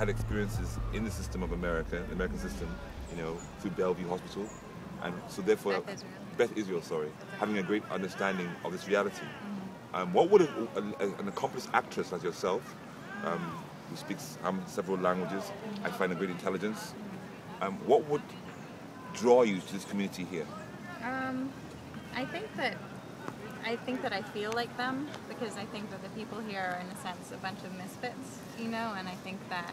had experiences in the system of America, the American system, you know, through Bellevue Hospital, and so therefore, Beth Israel, sorry, having a great understanding of this reality. What would an accomplished actress like yourself, who speaks several languages, I find a great intelligence, what would draw you to this community here? I think that I feel like them, because I think that the people here are, in a sense, a bunch of misfits, you know, and I think that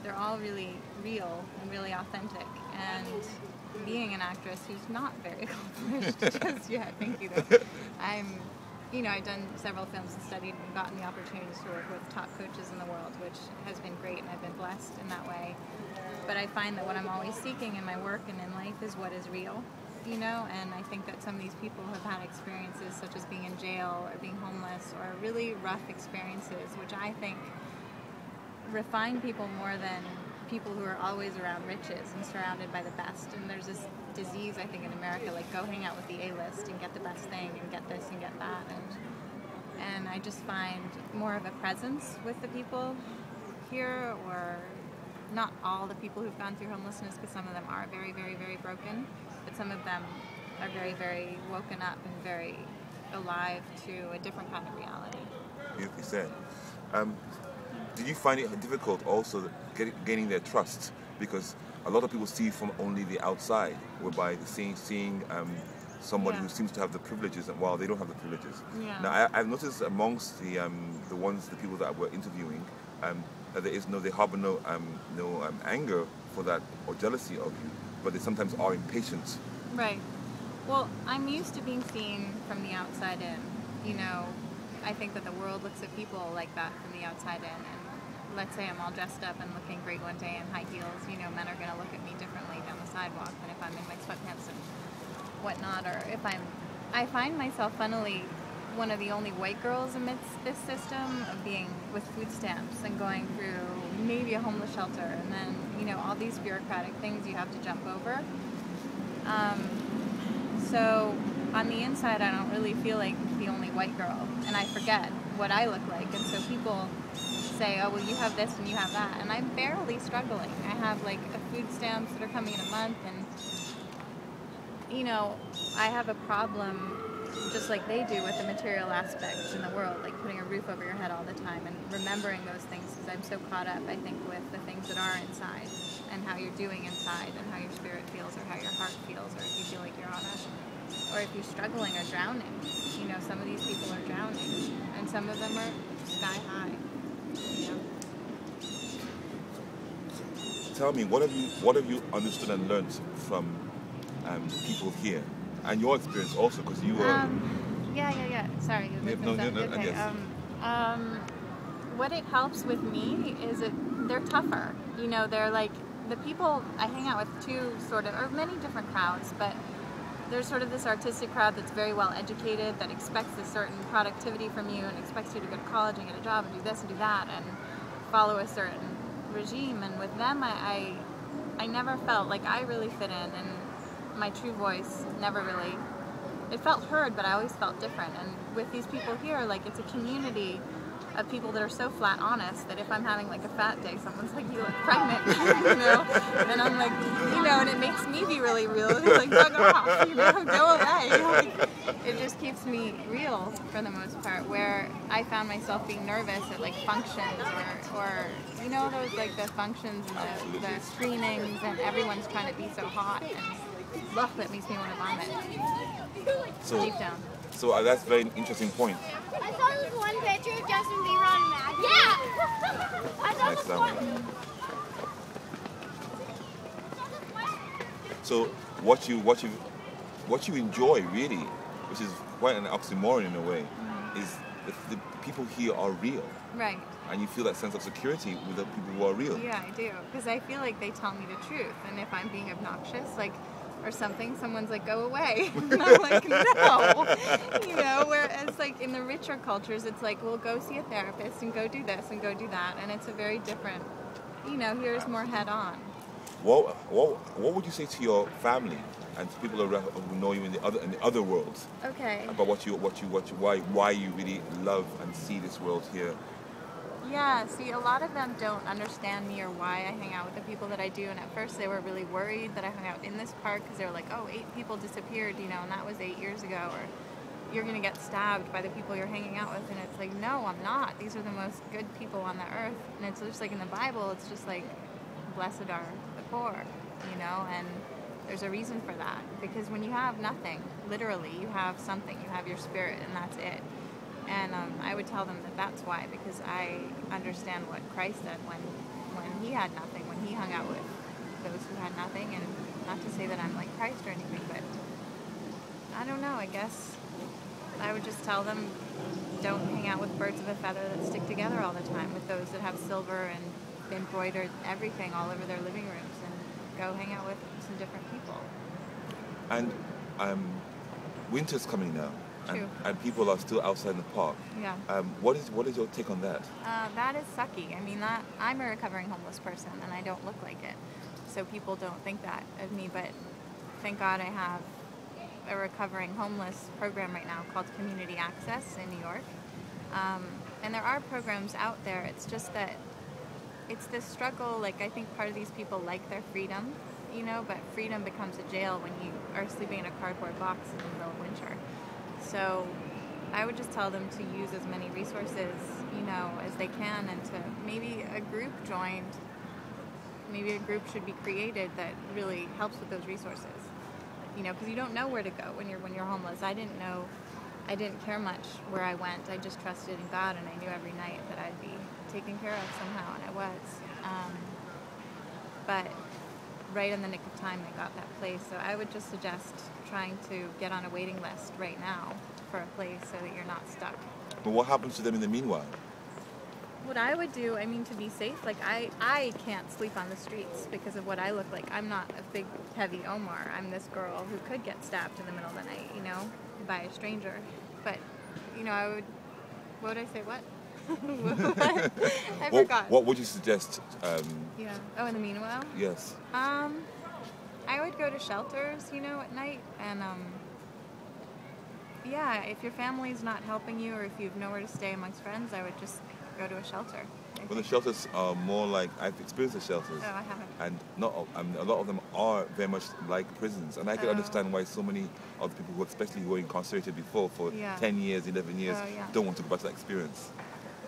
they're all really real and really authentic. And being an actress who's not very accomplished just yet, thank you though, I've done several films and studied and gotten the opportunities to work with top coaches in the world, which has been great, and I've been blessed in that way. But I find that what I'm always seeking in my work and in life is what is real. You know, and I think that some of these people have had experiences such as being in jail or being homeless or really rough experiences, which I think refine people more than people who are always around riches and surrounded by the best. And there's this disease, I think, in America, like go hang out with the A-list and get the best thing and get this and get that. And I just find more of a presence with the people here, or not all the people who've gone through homelessness, because some of them are very, very, very broken. But some of them are very, very woken up and very alive to a different kind of reality. Beautifully said. Did you find it difficult also gaining their trust? Because a lot of people see from only the outside, whereby seeing somebody who seems to have the privileges, and while they don't have the privileges. Yeah. Now, I've noticed amongst the people that we're interviewing, that they harbor no anger for that or jealousy of you, but they sometimes are impatient. Right. Well, I'm used to being seen from the outside in. You know, I think that the world looks at people like that from the outside in. And let's say I'm all dressed up and looking great one day in high heels, you know, men are going to look at me differently down the sidewalk than if I'm in my sweatpants and whatnot. Or if I find myself, funnily, one of the only white girls amidst this system of being with food stamps and going through maybe a homeless shelter, and then, you know, all these bureaucratic things you have to jump over. So on the inside, I don't really feel like the only white girl, and I forget what I look like. And so people say, oh, well, you have this and you have that, and I'm barely struggling. I have like food stamps that are coming in a month, and you know, I have a problem just like they do with the material aspects in the world, like putting a roof over your head all the time and remembering those things, because I'm so caught up, I think, with the things that are inside and how you're doing inside and how your spirit feels or how your heart feels, or if you feel like you're or if you're struggling or drowning. You know, some of these people are drowning and some of them are sky high. You know? Tell me, what have you understood and learned from the people here? And your experience also, because you were... Yeah. Sorry. What it helps with me is they're tougher. You know, they're like, the people, I hang out with or many different crowds, but there's sort of this artistic crowd that's very well educated, that expects a certain productivity from you and expects you to go to college and get a job and do this and do that and follow a certain regime. And with them, I never felt like I really fit in, and my true voice never really, it felt heard, but I always felt different. And with these people here, like, it's a community of people that are so flat honest that if I'm having like a fat day, someone's like, you look pregnant, you know, and I'm like, you know, and it makes me be really real. It's like, bug off, you know, go away. Like, it just keeps me real for the most part, where I found myself being nervous at like functions or you know, those like the functions and the screenings, and everyone's trying to be so hot, and that makes me want to vomit. So, deep down. So that's a very interesting point. I saw this one picture of Justin Bieber on Magic. Yeah! I saw this one. So what you enjoy really, which is quite an oxymoron in a way, is the people here are real. Right. And you feel that sense of security with the people who are real. Yeah, I do. Because I feel like they tell me the truth. And if I'm being obnoxious, like, or something, someone's like, go away. And I'm like, no. You know, whereas like in the richer cultures, it's like, well, go see a therapist and go do this and go do that. And it's a very different, you know, here's more head on. What would you say to your family and to people who know you in the other worlds? Okay. About why you really love and see this world here Yeah, see, a lot of them don't understand me or why I hang out with the people that I do, and at first they were really worried that I hung out in this park because they were like, oh, 8 people disappeared, you know, and that was 8 years ago, or you're going to get stabbed by the people you're hanging out with, and it's like, no, I'm not. These are the most good people on the earth, and it's just like in the Bible, it's just like, blessed are the poor, you know, and there's a reason for that, because when you have nothing, literally, you have something, you have your spirit, and that's it. And I would tell them that that's why, because I understand what Christ said when he had nothing, when he hung out with those who had nothing, and not to say that I'm like Christ or anything, but I don't know, I guess I would just tell them, don't hang out with birds of a feather that stick together all the time, with those that have silver and embroidered everything all over their living rooms, and go hang out with some different people. And winter's coming now. True. And people are still outside in the park. Yeah. What is your take on that? That is sucky. I mean, I'm a recovering homeless person, and I don't look like it. So people don't think that of me, but thank God I have a recovering homeless program right now called Community Access in New York. And there are programs out there. It's just that it's this struggle. Like, I think part of these people like their freedom, you know, but freedom becomes a jail when you are sleeping in a cardboard box in the middle of winter. So I would just tell them to use as many resources, you know, as they can, and to maybe a group joined, maybe a group should be created that really helps with those resources, you know, because you don't know where to go when you're homeless. I didn't care much where I went. I just trusted in God, and I knew every night that I'd be taken care of somehow, and I was. But right in the nick of time, I got that place. So I would just suggest trying to get on a waiting list right now for a place so that you're not stuck. But what happens to them in the meanwhile? What I would do, I mean, to be safe, like I can't sleep on the streets because of what I look like. I'm not a big, heavy Omar. I'm this girl who could get stabbed in the middle of the night, you know, by a stranger. But, you know, what would I say, what? I forgot. What would you suggest? Yeah. Oh, in the meanwhile? Yes. I would go to shelters, you know, at night, and yeah, if your family's not helping you, or if you have nowhere to stay amongst friends, I would just go to a shelter. Well, the shelters are more like, I've experienced the shelters. Oh, I haven't. And a lot of them are very much like prisons, and I can understand why so many of the people, especially who were incarcerated before for 10 years, 11 years, don't want to go back to that experience.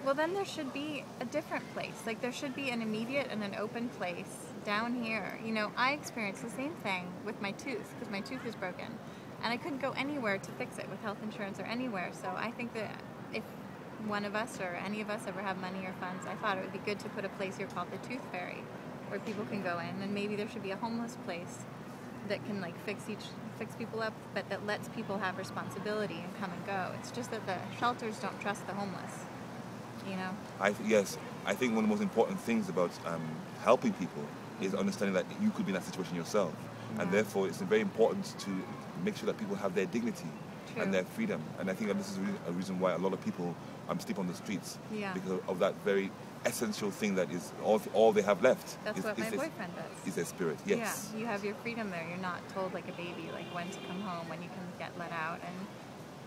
Well, then there should be a different place. Like, there should be an immediate and an open place down here. You know, I experienced the same thing with my tooth, because my tooth was broken. And I couldn't go anywhere to fix it with health insurance or anywhere. So I think that if one of us or any of us ever have money or funds, I thought it would be good to put a place here called the Tooth Fairy, where people can go in. And maybe there should be a homeless place that can, like, fix people up, but that lets people have responsibility and come and go. It's just that the shelters don't trust the homeless. You know? Yes, I think one of the most important things about helping people is understanding that you could be in that situation yourself. Yeah. And therefore it's very important to make sure that people have their dignity and their freedom. And I think that this is a reason why a lot of people sleep on the streets, because of that very essential thing that is all they have left. That's what my boyfriend does. Is their spirit, yes. Yeah, you have your freedom there. You're not told like a baby, like when to come home, when you can get let out. And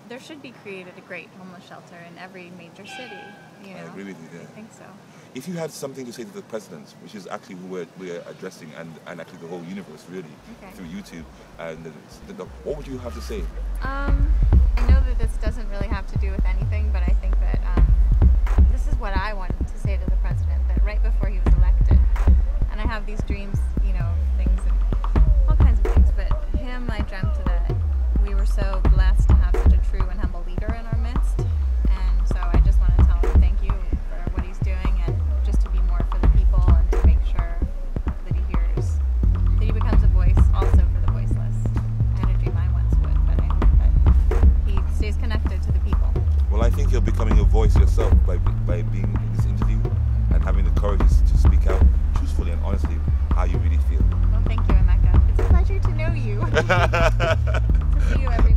there should be created a great homeless shelter in every major city. You know? I agree with you there. I think so. If you had something to say to the president, which is actually who we're addressing, and actually the whole universe, really, through YouTube, and what would you have to say? I know that this doesn't really have to do with anything, but I think that this is what I wanted to say to the president, that right before he was elected, and I have these dreams, you know, things, and all kinds of things, but him, I dreamt that we were so blessed to have such a true and humble leader in our midst, and so I just want to tell him thank you for what he's doing, and just to be more for the people, and to make sure that he hears, that he becomes a voice also for the voiceless. I had a dream I once would, but I hope that he stays connected to the people. Well, I think you're becoming a voice yourself by being in this interview and having the courage to speak out truthfully and honestly how you really feel. Well, thank you, Emeka. It's a pleasure to know you. To see you every